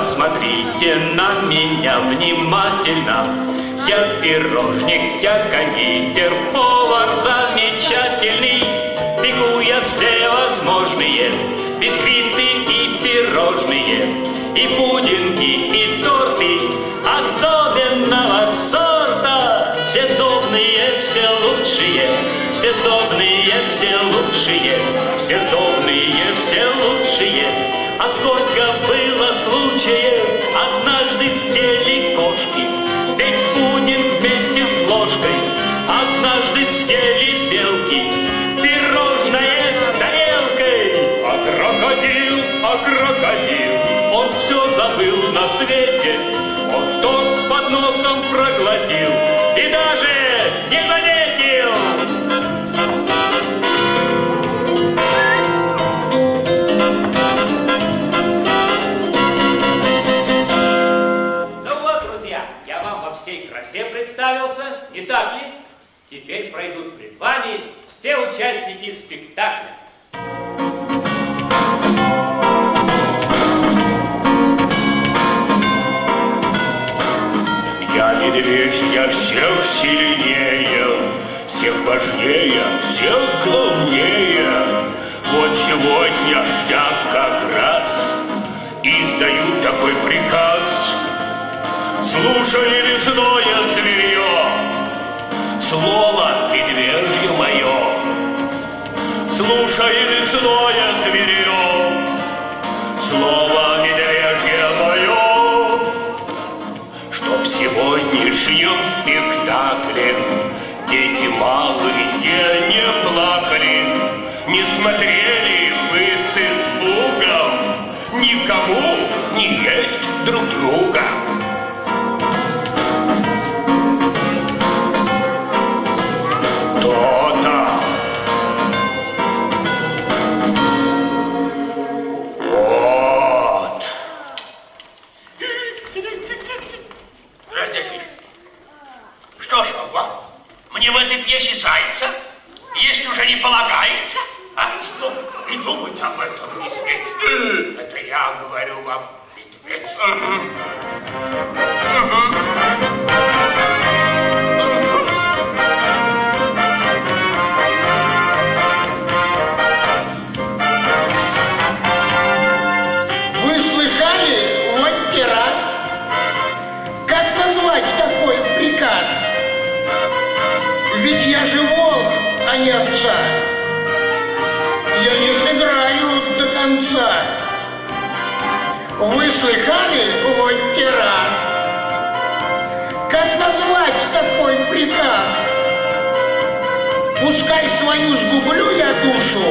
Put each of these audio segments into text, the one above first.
посмотрите на меня внимательно. Я пирожник, я кондитер, повар замечательный. Пеку я все возможные бисквиты и пирожные, и пудинги, и торты особенного сорта. Все сдобные, все лучшие, все сдобные, все лучшие, все сдобные, все лучшие. А сколько было случаев, однажды съели кошки весь пудинг вместе с ложкой, однажды съели белки пирожное с тарелкой. А крокодил, он все забыл на свете, он торт с подносом проглотил и даже не заметил. Ну вот, друзья, я вам во всей красе представился, не так ли? Теперь пройдут пред вами все участники спектакля. Я медведь, я всех сильнее, всех важнее, всех главнее. Вот сегодня я как раз издаю такой приказ. Слушай, лесное зверье, слово медвежье мое. Слушай, лесное зверье, слово медвежье мое. Чтоб в сегодняшнем спектакле дети малые не плакали, не смотрели вы с испугом, никому не есть друг друга. То-то. Вот. Раздельный. Что ж, мне в этой пьесе зайца есть уже не полагается? А? Что и думать об этом не смей. Это я говорю вам, медведь. Вы слыхали, вот террас? Как назвать такой приказ? Ведь я же волк, а не овца. Я не сыграю до конца. Вы слыхали, вот террас? Как назвать такой приказ? Пускай свою сгублю я душу,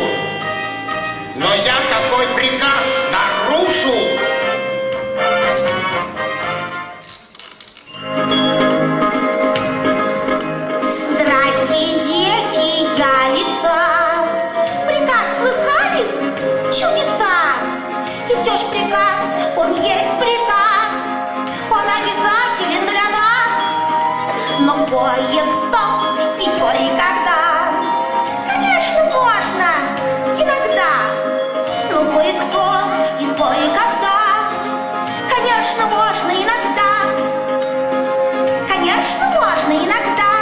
но я такой приказ нарушу. Здрасте, дети, я лиса. Приказ слыхали? Чудеса. И все ж приказ, он есть приказ. Он обязателен для нас. Но кое-кто и кое-когда, конечно, можно иногда. Но кое-кто и кое-когда, конечно, можно иногда. Конечно, можно иногда.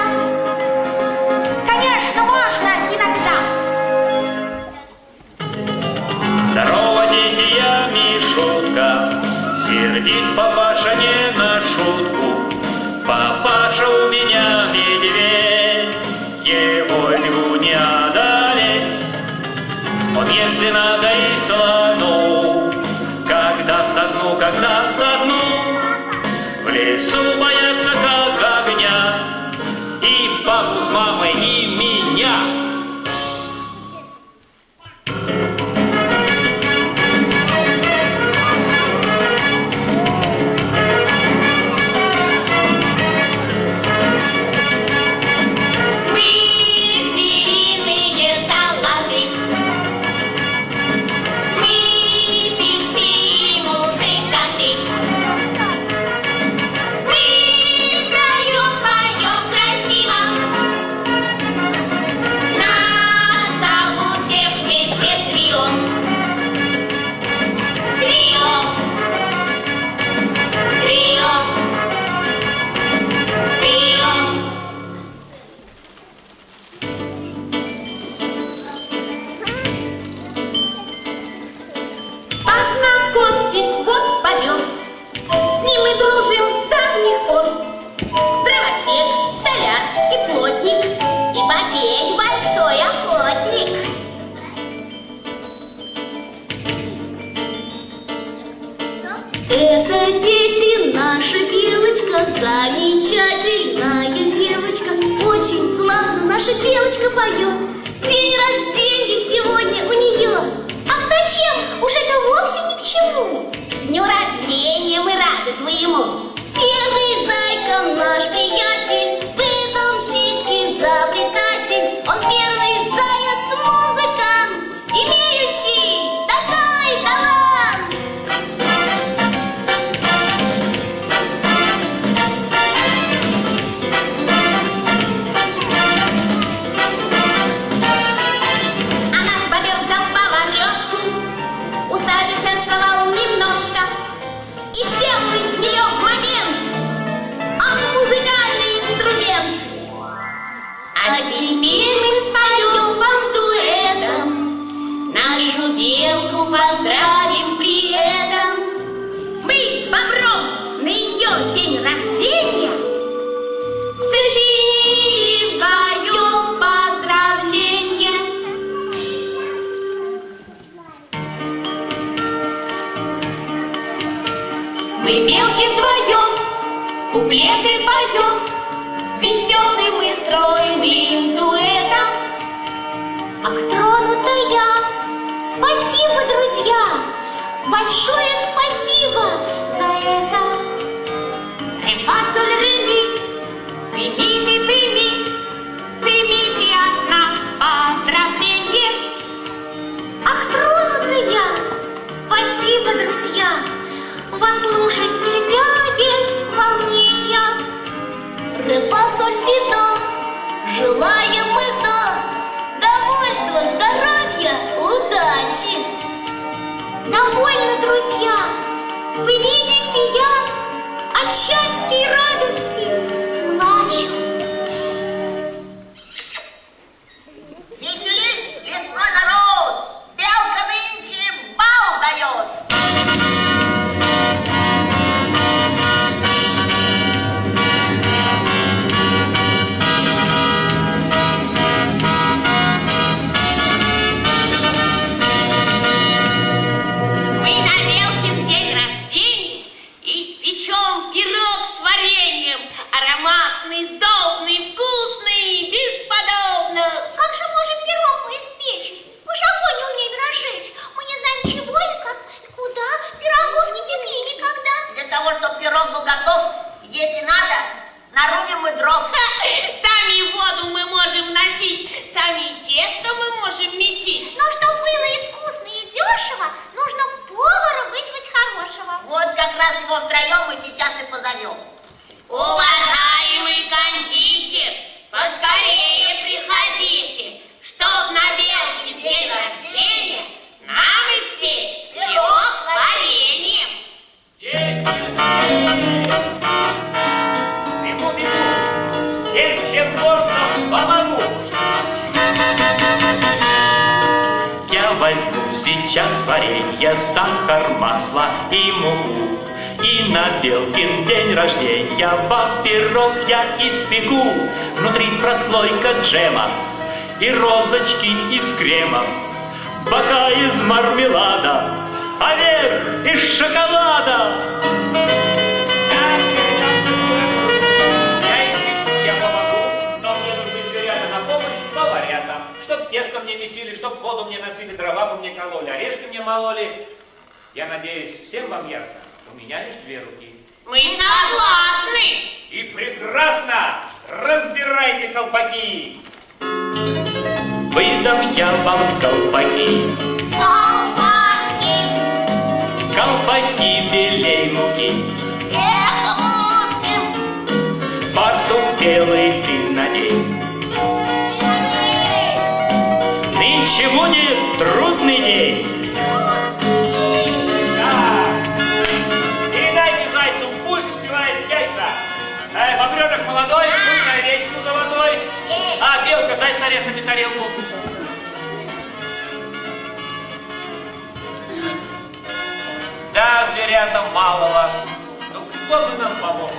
Конечно, можно иногда. Здорово, дети, я Мишутка, сердит папаша не на шутку. Папаша у меня медведь, его льву не одолеть. Он, если надо, и слону, когда стогну, в лесу боятся как огня, и папу с мамой, и меня. Мы звериные таланты. Мы певцы и музыканты. Мы втроем поем красиво. замечательная девочка, очень славно наша белочка поет. День рождения сегодня у нее. А зачем? Уж это вовсе ни к чему. Дню рождения мы рады твоему. Серый зайка наш приятель, выдумщик, изобретатель. Он первый заяц-музыкант, имеющий такой талант. А наш бобер взял поварешку, усовершенствовал немножко и сделал из нее в момент музыкальный инструмент. А теперь мы споем вам дуэтом, нашу белку поздравим при этом. Мы с бобром на ее день рождения сочинили вдвоем поздравления. Мы белки вдвоем куплеты поем, веселым и стройным дуэтом. Ах, тронута я! Спасибо, друзья! Большое спасибо за это! Ре, фа, соль, ре, ми. Прими ты от нас поздравление. Ах, тронута я! Спасибо, друзья! Вас слушать нельзя без волнения. Ре, фа, соль, си, до. Желаем мы то довольства, здоровья, удачи. Довольно, друзья. Вы видите, я от счастья и радости плачу. Веселись, лесной народ! Белка нынче бал дает! Мы на Белкин день рождения испечем пирог с вареньем. Ароматный, сдобный, вкусный, бесподобно. Как же можем пирог мы испечь? Мы же огонь не умеем разжечь. Мы не знаем, чего и как, и куда. Пирогов не пекли никогда. Для того, чтобы пирог был готов, если надо, нарубим мы дров. Сами воду мы можем носить, сами тесто мы можем месить. Но чтобы было и вкусно, и дешево, нужно повара вызвать хорошего. Вот как раз его втроем мы сейчас и позовем. Уважаемый кондитер, поскорее приходите, чтоб на Белкин день рождения нам испечь пирог с вареньем. Бегу, бегу, всем, чем можно, помогу. Я возьму сейчас варенье, сахар, масло и муку. И на Белкин день рождения вам пирог я испеку. Внутри прослойка джема и розочки из крема, бока из мармелада, а верх из шоколада. Я испеку, я помогу, но мне нужны зверята на помощь, поварята. Чтоб тесто мне месили, чтоб воду мне носили, дрова бы мне кололи, орешки мне мололи. Я надеюсь, всем вам ясно? У меня лишь две руки. Мы согласны. И прекрасно! Разбирайте колпаки! Выдам я вам колпаки. Колпаки, Колпаки белей муки. муки, Фартук белый ты надень. Нынче будет трудный день. Передайте зайцу, пусть сбивает яйца. Бобренок молодой, крупная речку золотой. А, белка, дай с орехами тарелку. Да, зверята, мало вас. Ну, кто бы нам помог?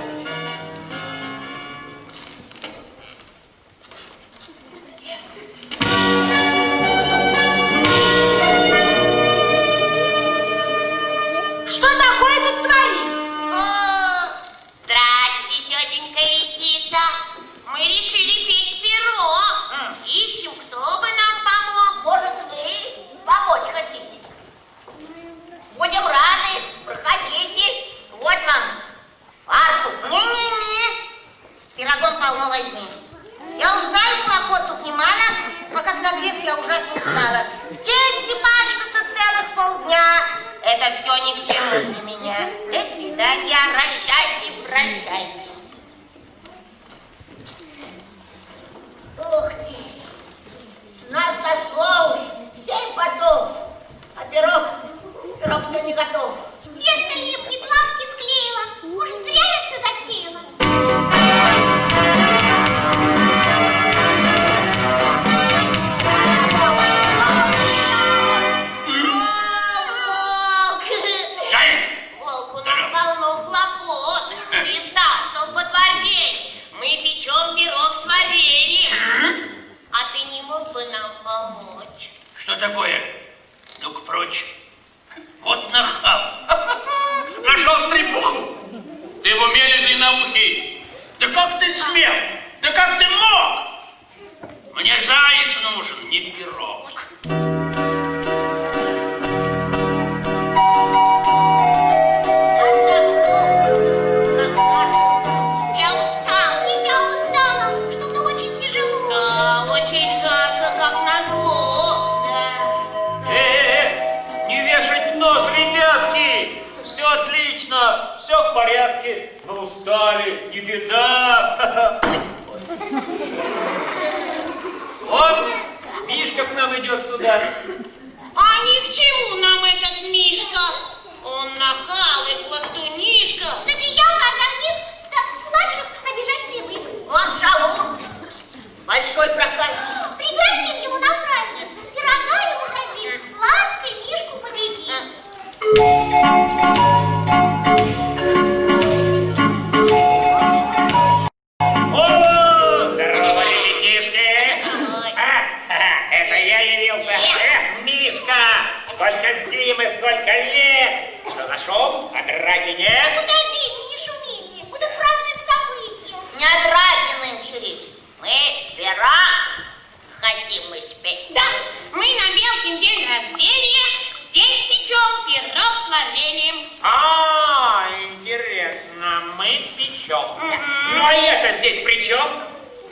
Что такое тут творится? О, здрасте, Вот вам фартук. Не-не-не. С пирогом полно возни. Я уж знаю, хлопот тут немало, но как на грех я ужасно устала. В тесте пачкаться целых полдня. Это все ни к чему для меня. До свидания. Прощайте, прощайте. Ух ты. С нас сошло уж 7 потов. А пирог все не готов. Тесто липнет, лапки склеила. Уж зря я все затеяла. Волк, у нас полно хлопот. Суета, столпотворение. Мы печем пирог с вареньем. А ты не мог бы нам помочь? Что такое? Ну-ка прочь. Вот нахал. Нашел стрепуху. Ты в уме ли, длинноухий? Да как ты смел? Да как ты мог? Мне заяц нужен, не пирог. Я устала. Что-то очень тяжело. Да, очень жарко, как назло. Не вешать нос, ребятки! Все отлично, все в порядке. Но устали, не беда. Вот, Мишка к нам идет сюда. А ни к чему нам этот Мишка? Он нахал и хвостунишка. Забияка, озорник, младших обижать привык. Он шалун. Большой проказник. Пригласим его на праздник. Пирога ему дадим. Лаской Мишку победим. О, здорово, ребятишки! Это я явился. Мишка, сколько зимы, сколько лет. Что нашел? А драки нет? Погодите, не шумите. Будут праздновать события. Не о драке нынче речь. Мы пирог хотим испечь. Да, мы на Белкин день рождения здесь печем пирог с вареньем. Интересно, мы печем. Ну, а это здесь при чем?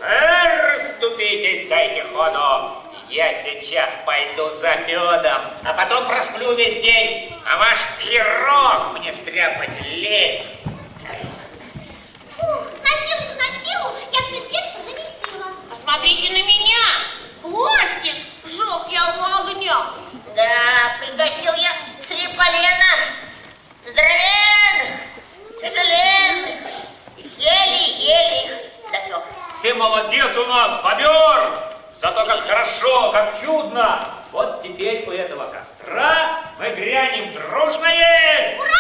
Расступитесь, дайте ходу. Я сейчас пойду за медом, а потом просплю весь день. А ваш пирог мне стряпать лень. На силу, я все тесто замесила. Посмотрите на меня. Хвостик жег я у огня. Да, притащил я 3 полена. Здоровенных, тяжеленных. Еле-еле их допек. Ты молодец у нас, бобер! Зато как хорошо, как чудно! Вот теперь у этого костра мы грянем дружно есть! Ура!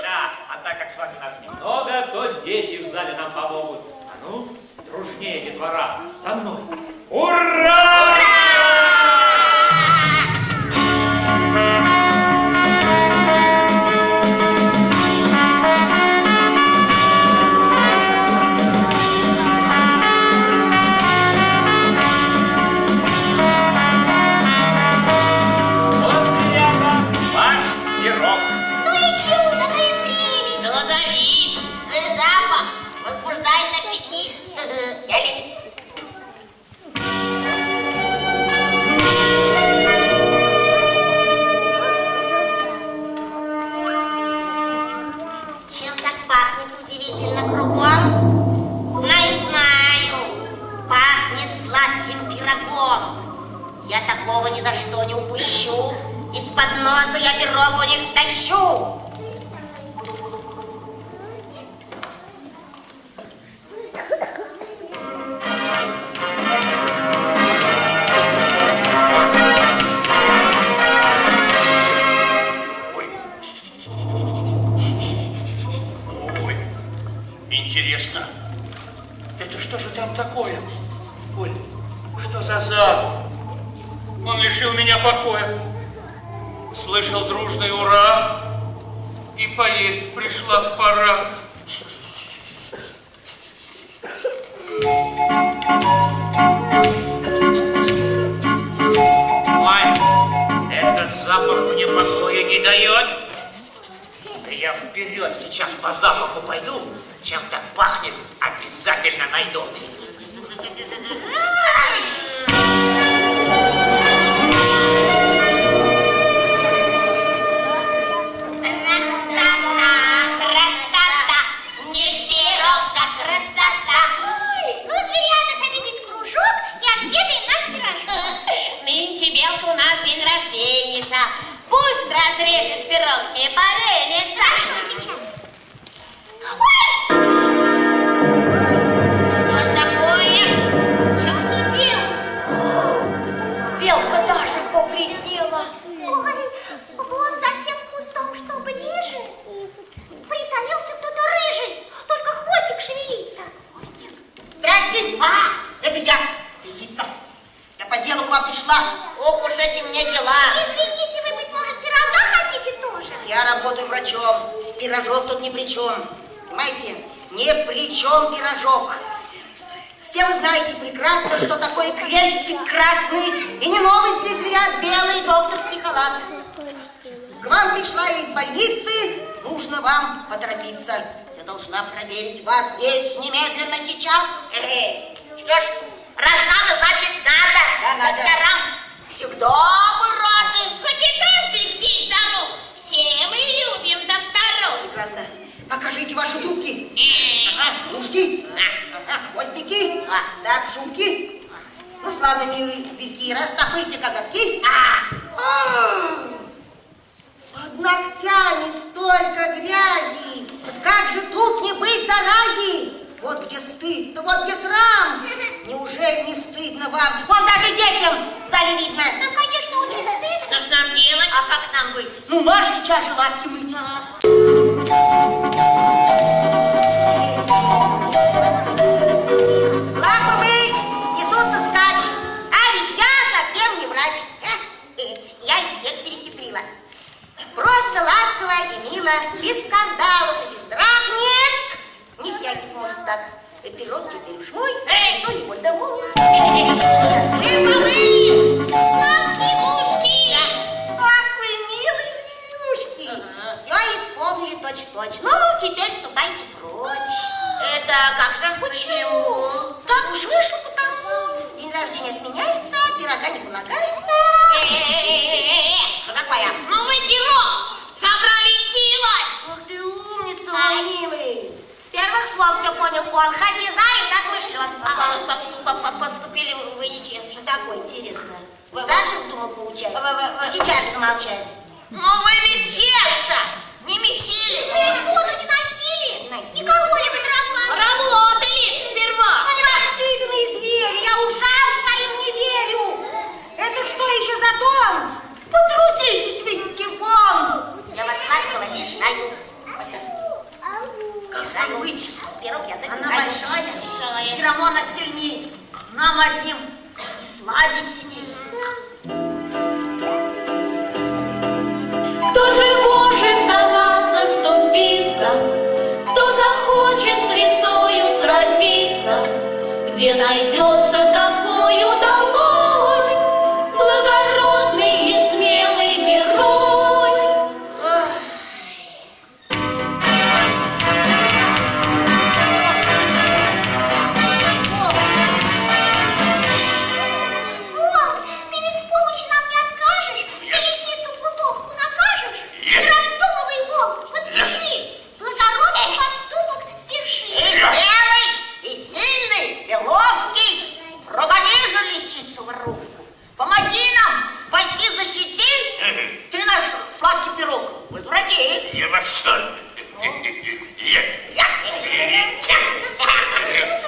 Да, а так как с вами нас немного, то дети в зале нам помогут. А ну, дружнее, детвора, со мной. Ура! Я такого ни за что не упущу. Из-под носа я пирог у них стащу. Ой, интересно, это что же там такое? Ой, что за запах? Он лишил меня покоя. Слышал дружный ура, и поесть пришла пора. Ой, этот запах мне покоя не дает. найду. Не пирог, как красота. Ну, зверята, садитесь в кружок и отведаем наш пирожок. Нынче белка у нас день рождения. Пусть разрежет пирог, не поленится. Сейчас. Ой! Что такое? Чем ты делал? Белка Даша побледнела. Ой, вон за тем кустом, что ближе, притаился кто-то рыжий, только хвостик шевелится. Здрасте. Это я, лисица. Я по делу к вам пришла. Ох уж эти мне дела. Извините, вы, быть может, пирога хотите тоже? Я работаю врачом. Пирожок тут ни при чем. Понимаете? Ни при чем пирожок. Все вы знаете прекрасно, что такое крестик красный. И не новость для зверят белый докторский халат. К вам пришла я из больницы. Нужно вам поторопиться. Я должна проверить вас здесь немедленно сейчас. Что ж, раз надо, значит надо. Да, надо. Докторам всегда мы рады. Хоть и каждый здесь здоров. Все мы любим докторов. Прекрасно. Покажите ваши зубки. Ушки. Хвостики. Так, шумки. Ну, славно, милые зверьки, растопырьте коготки. Под ногтями столько грязи. Как же тут не быть зарази? Вот где стыд, то вот где срам. Неужели не стыдно вам? Вон даже детям в зале видно. Нам, конечно, очень стыдно. Что ж нам делать? А как нам быть? Ну, марш сейчас же лапки мыть. Лапы мыть, несутся вскачь. А ведь я совсем не врач. Я их всех перехитрила. Просто ласково и мило, без скандалов и без драк. Нет, не всякий сможет так. Пирог теперь уж мой, несу его домой. Вы помыли лапки-ушки. Ах, вы милые зверюшки. Все исполнили точь-в-точь. Ну, теперь ступайте прочь. Это как же? Почему? Так уж вышло потому. День рождения отменяется, пирога не полагается. Что такое? Ну вы пирог забрали силой. Ах ты умница, мой милый. С первых слов все понял он. Хоть и заяц, а смышлен. Поступили вы нечестно. Что такое, интересно? Дальше вздумал поучать? Сейчас же замолчать. Но вы ведь честно не месили. Вы ведь воду не носили. Не кололи вы дрова. Работали сперва. Ну, невоспитанные звери, я ушам своим не верю. Это что еще за дом? Потрудитесь, видите, вон. Я вас сладкого лишаю. Мешаю быть. Пирог я забираю. Она большая. Все равно она сильнее. Нам одним не сладить с ней. Кто же может за нас заступиться, кто захочет с лисою сразиться, где найдется такой удалой, благородный и смелый герой? Волк, ты ведь в помощи нам не откажешь. Ты лисицу плутовку накажешь. Не раздумывай, волк, поспеши. Благородный поступок сверши. И смелый, и сильный, и ловкий. Проводи же лисицу в рубку. Помоги нам, спаси, защити. Ты наш сладкий пирог возврати. Я вообще...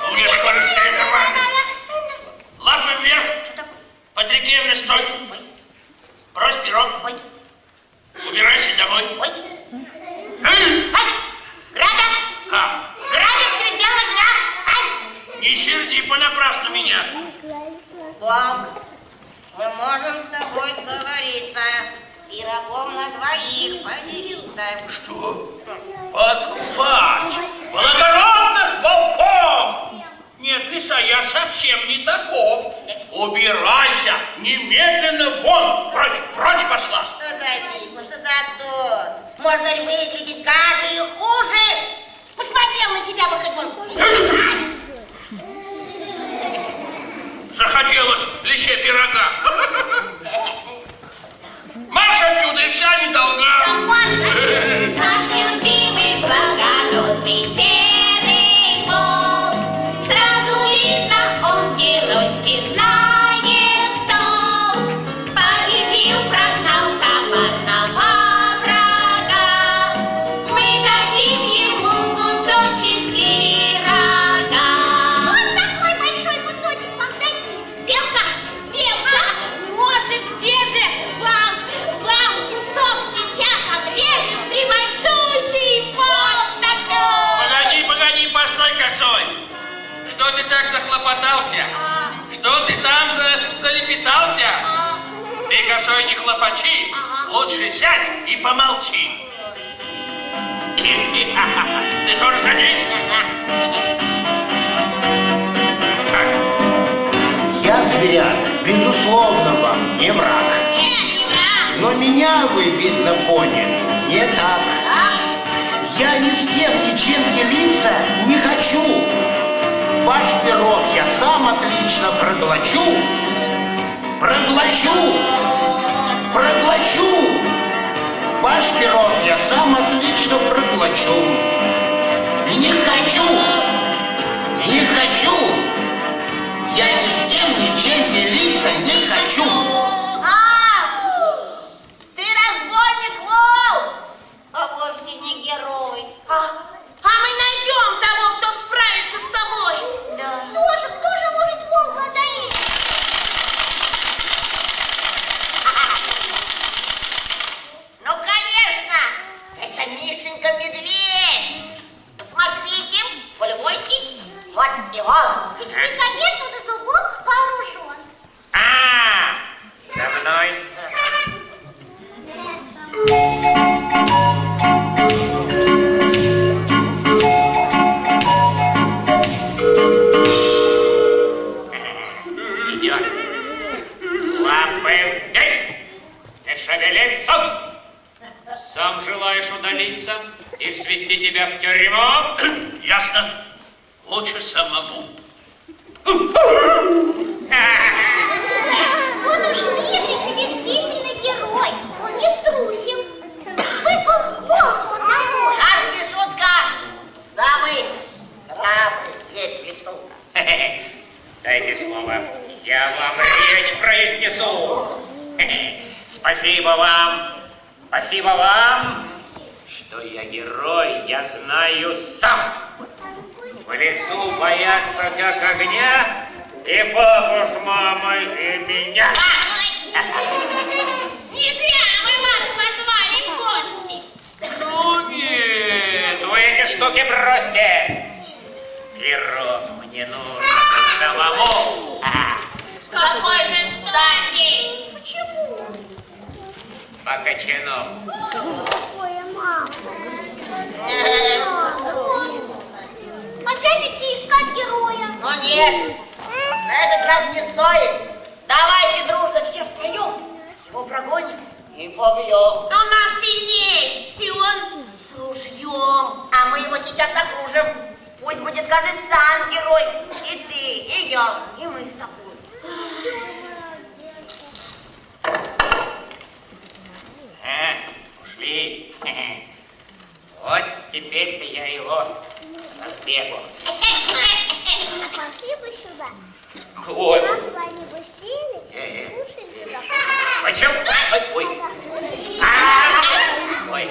У меня скоро соревнования. Лапы вверх. Потряки стой. Брось пирог. Ой, Убирайся домой. ой. Ай, грабят, грабят средь белого дня. Ай. Не серди понапрасну меня. Волк, мы можем с тобой сговориться. Пирогом на двоих поделиться. Что? Подкупать благородных волков! Нет, лиса, я совсем не таков. Убирайся, немедленно вон, прочь пошла. Что за ведьма, что за тот? Можно ли выглядеть каждый хуже? Посмотрел на себя бы хоть вон. захотелось лище пирога. Марш отсюда, и вся недолга. Наш любимый благородный серый волк, сразу видно, он геройски знает толк. Победил, прогнал коварного врага, мы дадим ему кусочек пирога. Вот такой большой кусочек вам дадим. Белка, может, где же вам часов сейчас отрежем прибольшущий вот такой? Погоди, постой, косой. Что ты так захлопотался? Что ты там залепетался? Ты, косой, не хлопочи. Лучше сядь и помолчи. Ты тоже садись. Я, зверят, безусловно, вам не враг. Нет, не враг. Но меня вы, видно, поняли не так. Я ни с кем ничем делиться не хочу. Ваш пирог я сам отлично проглочу. Ваш пирог я сам отлично проглочу. Не хочу. Я ни с кем ничем делиться не хочу. Ты разбойник волк, а вовсе не герой. А мы найдем того, кто справится с тобой. Да. Кто же может волка одолеть? Ну, конечно, это Мишенька Медведь. Посмотрите, полюбуйтесь. Вот и он. И, конечно, до зубов вооружен. За мной. Идет. Лапы вверх. Не шевелиться. Сам желаешь удалиться и свести тебя в тюрьму? Ясно. Лучше самому. Вот уж Мишенька действительно герой. Он не струсил. Выпал волку одного. Наш Мишутка самый храбрый зверь в лесу. Дайте слово, я вам речь произнесу. Спасибо вам, что я герой, я знаю сам. В лесу боятся как огня и папу с мамой, и меня. Не зря мы вас позвали в гости. Ну нет, вы эти штуки бросьте. Пирог мне нужен самому. С какой же стати? Почему? По кочану. Какое, мама? Опять идти искать героя? Но нет, на этот раз не стоит. Давайте дружно все втроем его прогоним и побьем. Он нас сильней, и он С ружьем. А мы его сейчас окружим. Пусть будет каждый сам герой. И ты, и я, и мы с тобой. Ушли. Вот теперь-то я его с разбегу. Пошли бы сюда. Ой. Как бы они бы сели, слушали бы. Почему? Ой. Ой.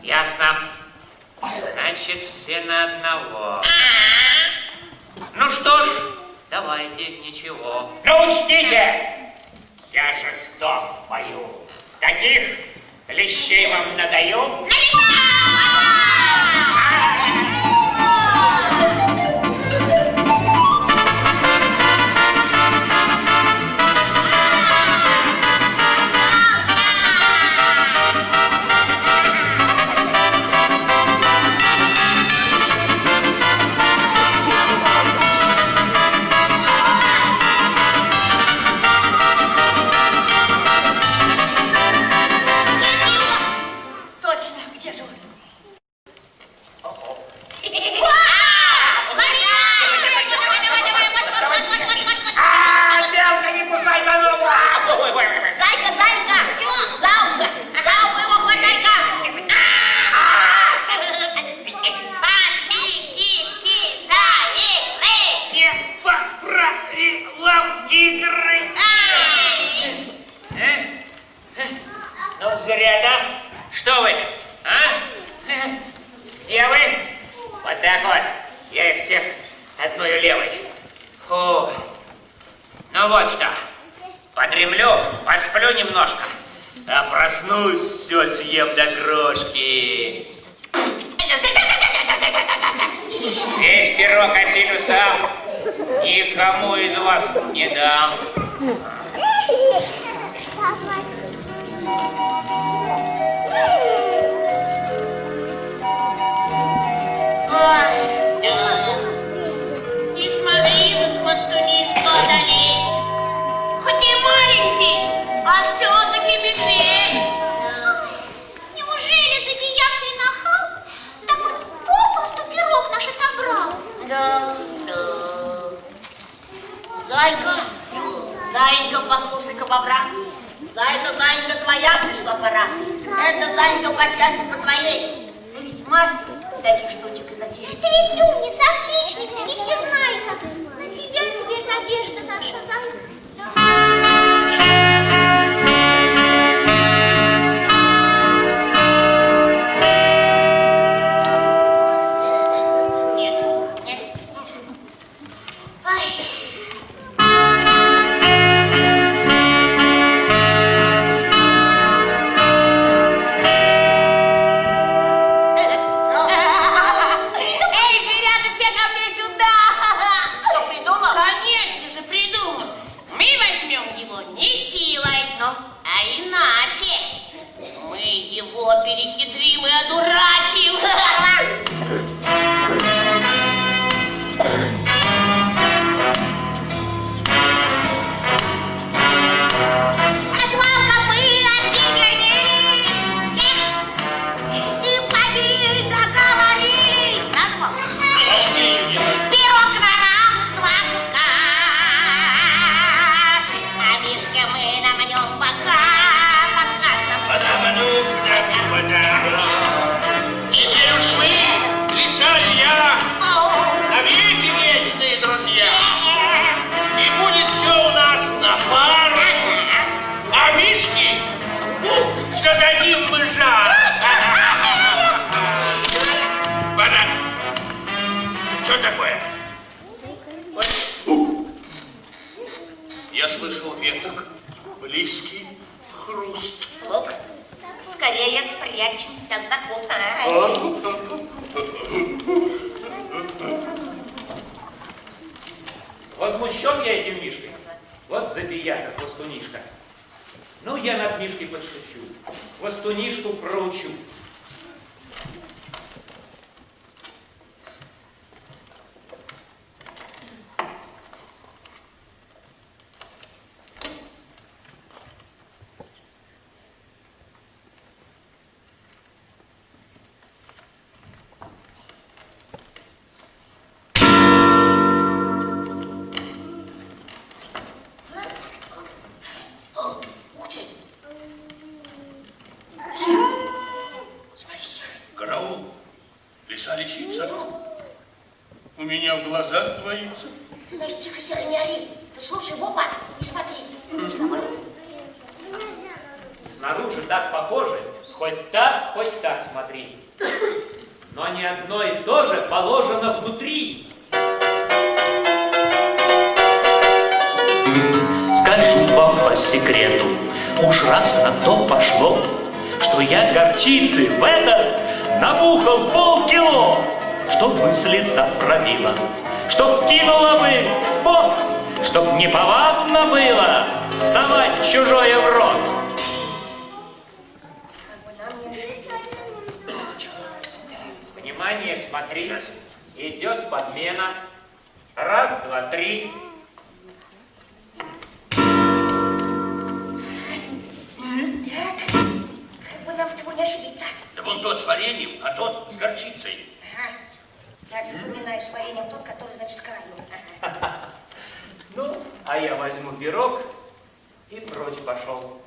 Ясно. Значит, все на одного. Ну что ж, давайте, ничего. Но учтите, я жесток в бою. Таких клещей вам надаю. Точно, где же он? одной левой. Фу. Ну вот что, подремлю, посплю немножко, а проснусь, все съем до крошки. Весь пирог осилю сам, никому из вас не дам. Не смогли мы хвостунишку одолеть. Хоть и маленький, а все-таки медведь. Неужели забиякный нахал так вот попросту пирог наш отобрал? Да. Зайка, Зайка, послушай-ка бобра. Зайка, твоя пришла пора. Это Зайка по части по твоей. Ты ведь мастер всяких штучек и затей. Ты ведь умница, отличник, и все знают. На тебя теперь надежда наша закрыта. Конечно же, придумал. Мы возьмем его не силой, а иначе. Мы его перехитрим и одурачим. Назвал копыта тигрями, и поди договорились. Назвал. Пирог на нам два куска, а мишка мы на нем пока. Теперь уж мы, Лиса и я, навеки вечные друзья. И будет все у нас на пару. А Мишки, что дадим мы жар. Баран, что такое? Я слышал веток, близкий хруст. Лук, скорее спрячемся за кустом. Возмущен я этим Мишкой. Вот забияка, хвостунишка. Ну, я над Мишкой подшучу. Хвостунишку проучу. Караул, лиса-лисица, у меня в глазах двоится. Ты знаешь, тихо, Серый, не ори. Ты слушай в оба и смотри. Снаружи так похоже, хоть так смотри. Но не одно и то же положено внутри. Скажу вам по секрету, уж раз на то пошло, что я горчицы в этот набухал полкило, чтоб мысль лица пробила, чтоб кинула бы в пот, чтоб неповадно было совать чужое в рот. Внимание, смотри, идет подмена. Раз, два, три. Как бы нам с тобой не ошибиться. Да вон тот с вареньем, а тот с горчицей. Ага. Так, запоминаю, с вареньем тот, который, значит, с краю. Ну, а я возьму пирог и прочь пошел.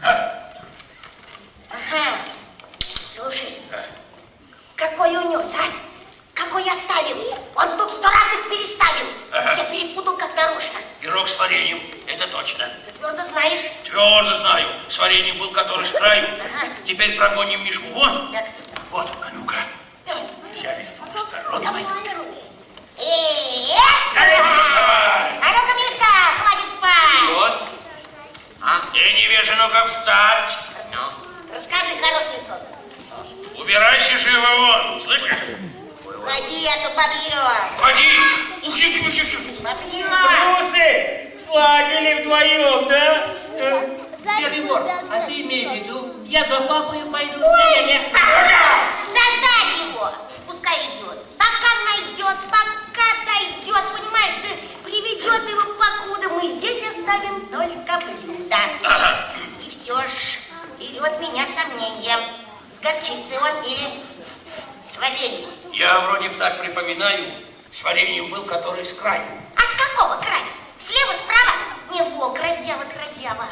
Ага. Слушай, какой унес, а? Какой оставил? Он тут 100 раз их переставил. Все перепутал как нарочно. Пирог с вареньем. Это это точно. Ты твердо знаешь? Твердо знаю. С вареньем был который с краю. Теперь прогоним Мишку вон. Так. Вот, а ну-ка. Давай. Взяли с двух сторон. Давай, смотрю. Вставай. А ну-ка, Мишка, хватит спать. Вот. Невежа, ну-ка встать. Расскажи хороший сон. Убирайся живо вон, слышишь? Пойди, а то побью. Ходи. Учи. Побью. Трусы сладили вдвоем, да? Серый вор, а ты имей в виду, я за папой пойду. Достать его. Пускай идет. Пока найдет, пока дойдет. Понимаешь, ты приведет его, покуда мы здесь оставим только блюдо. Ага. И все ж, вперед меня сомнением. С горчицей вот или с вареньем. Я вроде бы так припоминаю, с вареньем был который с краю. А с какого края? Слева, справа? Не волк, разява.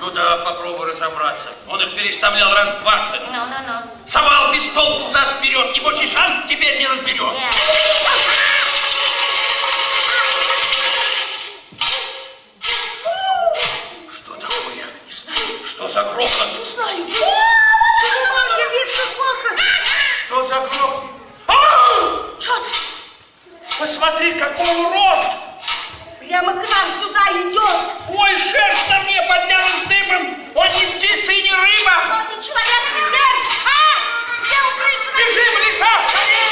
Ну да, попробуй разобраться. Он их переставлял раз 20. Ну. Совал без толку взад-вперед. Небось и сам теперь не разберет. Что такое? Не знаю. Что за грохот? Не знаю. Я весь плохо. Что за грохот? Что ты? Посмотри, какой урод! Прямо к нам сюда идет. Ой, шерсть на мне поднялась дыбом! Он не птица и не рыба! Он не человек, не зверь. Где укрыться? Бежим в леса, скорее!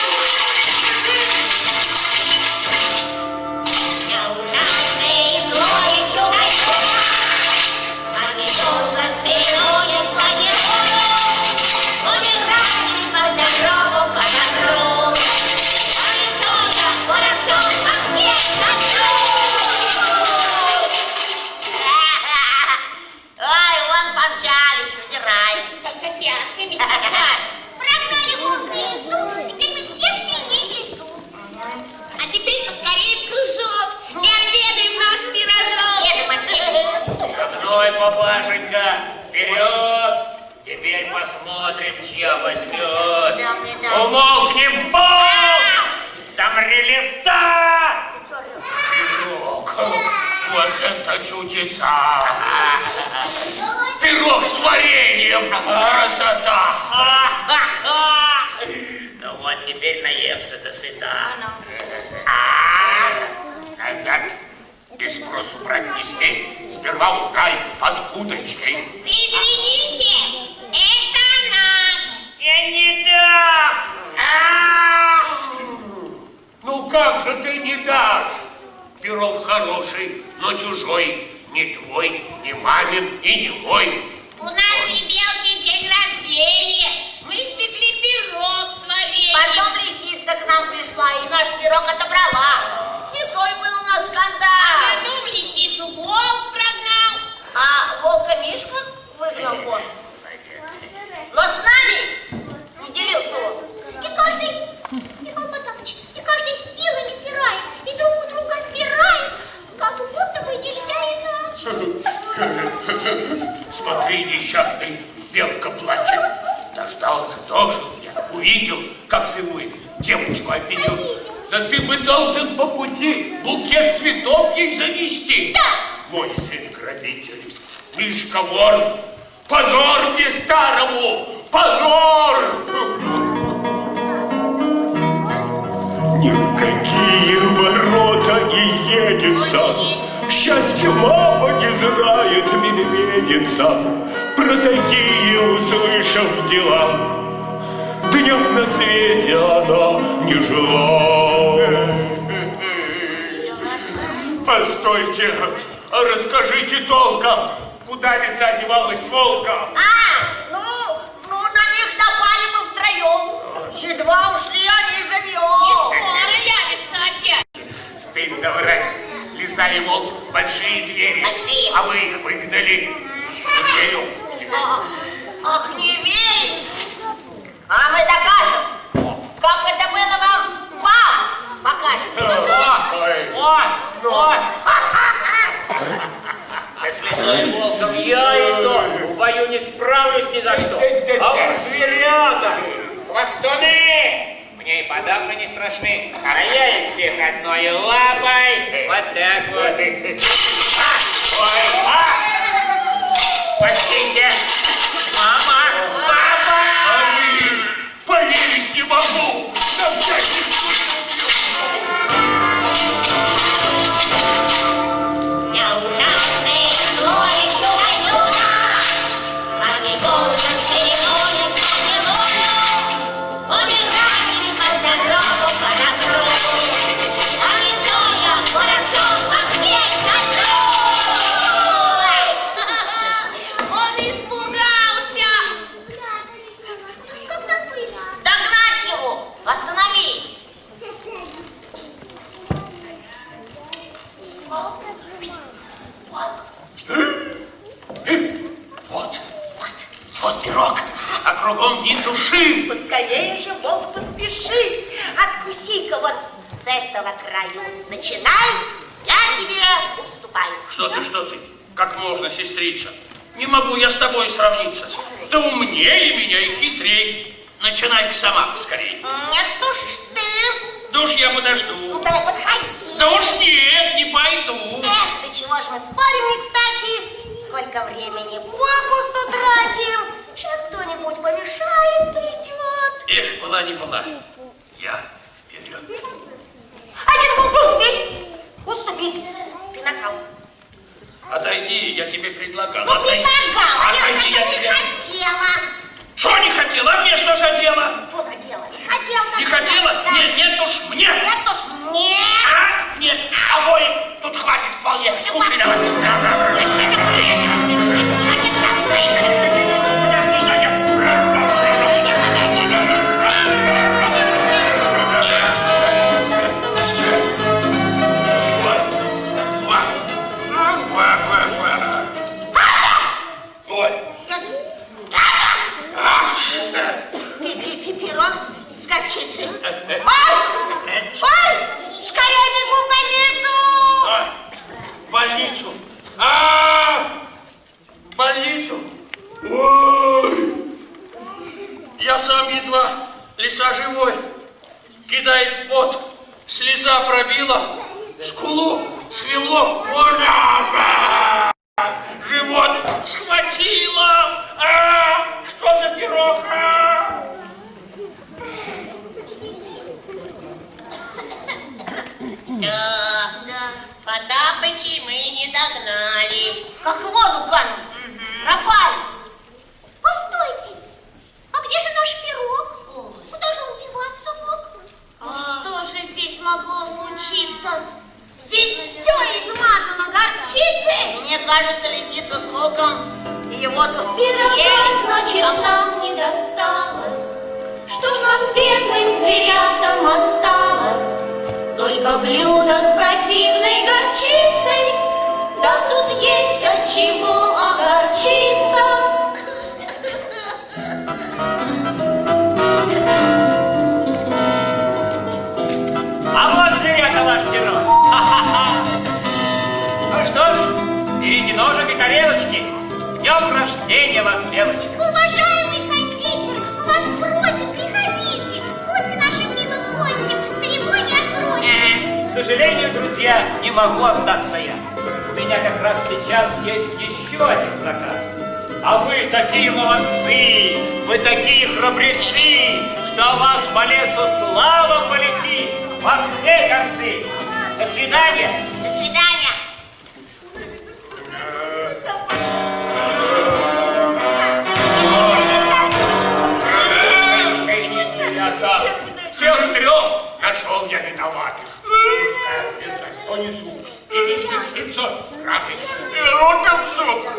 Я ужасный и злой чудо-юдо, с вами долго церуется не буду, будем ранить по здорову подогру, а не только хорошо во всех хочу. Ой, вон помчались, удирай. Только пятками скакать. Прогнали волка и лису, теперь мы все в синей лесу. А теперь поскорее в кружок и отведаем наш пирожок. Едем. За мной, папашенька, вперед! Теперь посмотрим, чья возьмет. Да. Умолкнем, пол! Замри леса! Пирог. Вот это чудеса. Пирог с вареньем. Красота. Ну вот, теперь наемся-то сыта. Назад. Без спросу брать не смей. Сперва узнай, откуда чей. Извините, это наш. Я не дам! Ну как же ты не дашь? Пирог хороший, но чужой. Не твой, не мамин и не мой. У нашей белки день рождения. Мы испекли пирог с вареньем. Потом лисица к нам пришла и наш пирог отобрала. С лисой был у нас А скандал. потом лисицу волк прогнал. А волка Мишка выгнал вон. Но с нами не делился он. И каждый, Михаил Потапыч, и каждый силами пирает, и друг у друга отпирает, как будто бы нельзя иначе. Смотри, несчастный, белка плачет. Дождался тоже меня. Увидел, как целует. Девочку обидел. Обидел. Да ты бы должен по пути букет цветов ей занести. Да. Мой сын грабитель. Мишка вор. Позор мне старому. Позор. Ни в какие ворота не едется, счастья мама не знает, медведица. Про такие, услышав дела, днем на свете она не жила. Постойте, расскажите толком, куда лиса девалась с волком? Ну, на них напали мы втроем. Едва ушли, они живем. Скоро явится опять. Стыдно врать. Лиса и волк – большие звери. Большие. А вы их выгнали. Не верю. Ах, не верить. А мы докажем. Как это было вам покажем. Вот! Если с лисой волком я иду, в бою не справлюсь ни за что. А уж зверята, хвостуны, мне и подавно не страшны. А я их всех одной лапой, вот так вот. Спасите! Мама! Папа! Поверить не могу! На всякий Неужасный злой чудо-юдо, с огнем переносится неволю, удержались по здорову, по добру, а не то я хорошо поспеть хочу. Он испугался. Как нам быть? Догнать его, остановить. Вот пирог, а кругом ни души. Поскорее же, волк, поспеши. Откуси-ка вот с этого краю. Начинай, я тебе уступаю. Что ты? Как можно, сестрица? Не могу я с тобой сравниться. Ты умнее меня и хитрей. Начинай-ка сама поскорей. Нет уж ты. Да уж я Ну, подожду. давай, подходи. Да уж нет, не пойду. Эх, да чего ж мы спорим не кстати? Сколько времени попусту тратим. Сейчас кто-нибудь помешает, придет. Эх, была не была. Я вперед. Один волк успей. Уступи. Ты нахал. Отойди, я тебе предлагал. Ну, предлагала, я Отойди, как-то не тебе- хотела. Что не хотела? А мне что за дело? Что за дело? Не хотел так. Не хотела? Да. Нет уж мне. Нет уж мне. А? Нет, обоих тут хватит вполне. Кушай давай. Ой. Пирог с горчицей. Ой, скорее бегу в больницу. В больницу. В больницу. Ой. Я сам едва лиса живой. Кидает в пот. Слеза пробила. Скулу свело. Живот схватило. Что за пирог? Да, Потапыча мы не догнали. Как в воду канул. Пропали. Постойте, а где же наш пирог? Куда же он деваться мог? Что же здесь могло случиться? Здесь все измазано горчицей. Мне кажется, лисица с волком его тут Пирога, съели. значит, нам не досталось. Что ж нам, бедным зверятам, осталось? Только блюдо с противной горчицей. Да тут есть от чего огорчиться. А вот, зверята, ваш герой. Ха-ха-ха. Ну что ж, берите ножик и тарелочки. С днем рождения вас, девочка. Уважаемый кондитер, у вас просят, приходите. Будьте нашим милым гостем, церемония откроется. К сожалению, друзья, не могу остаться я. У меня как раз сейчас есть еще один заказ. А вы такие молодцы, вы такие храбрецы, что у вас по лесу слава полетит во все концы. До свидания. До свидания. Прощение, зверята. Всех трех нашел я виноватых. Пускай ответ за все несу. И не свершится радость.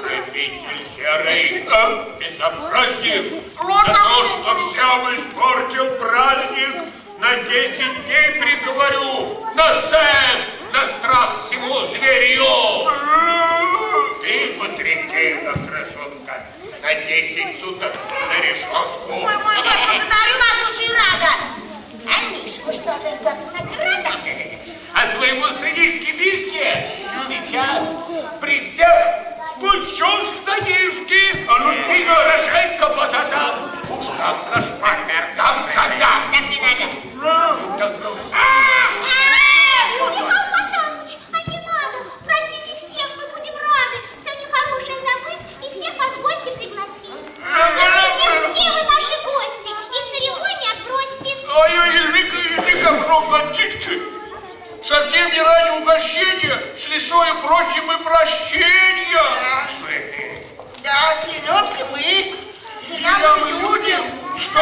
Грабитель серый, безобразник, за то, что всем испортил праздник, на 10 дней приговорю, на цепь, на страх всему зверью. Ты, Патрикеевна, красотка, на 10 суток за решетку. Ой, благодарю вас, очень рада. А Мишку что же ждет награда? А своему сынишке Мишке сейчас при всех спущу штанишки. А ну и хорошенько по задам. Уж как наш партнер там задам. Так не надо. Михаил Потапыч, а не надо. Простите всех, мы будем рады. совсем не ради угощения, с лисою просим мы прощения. Да, клянемся мы, Зверям и людям, что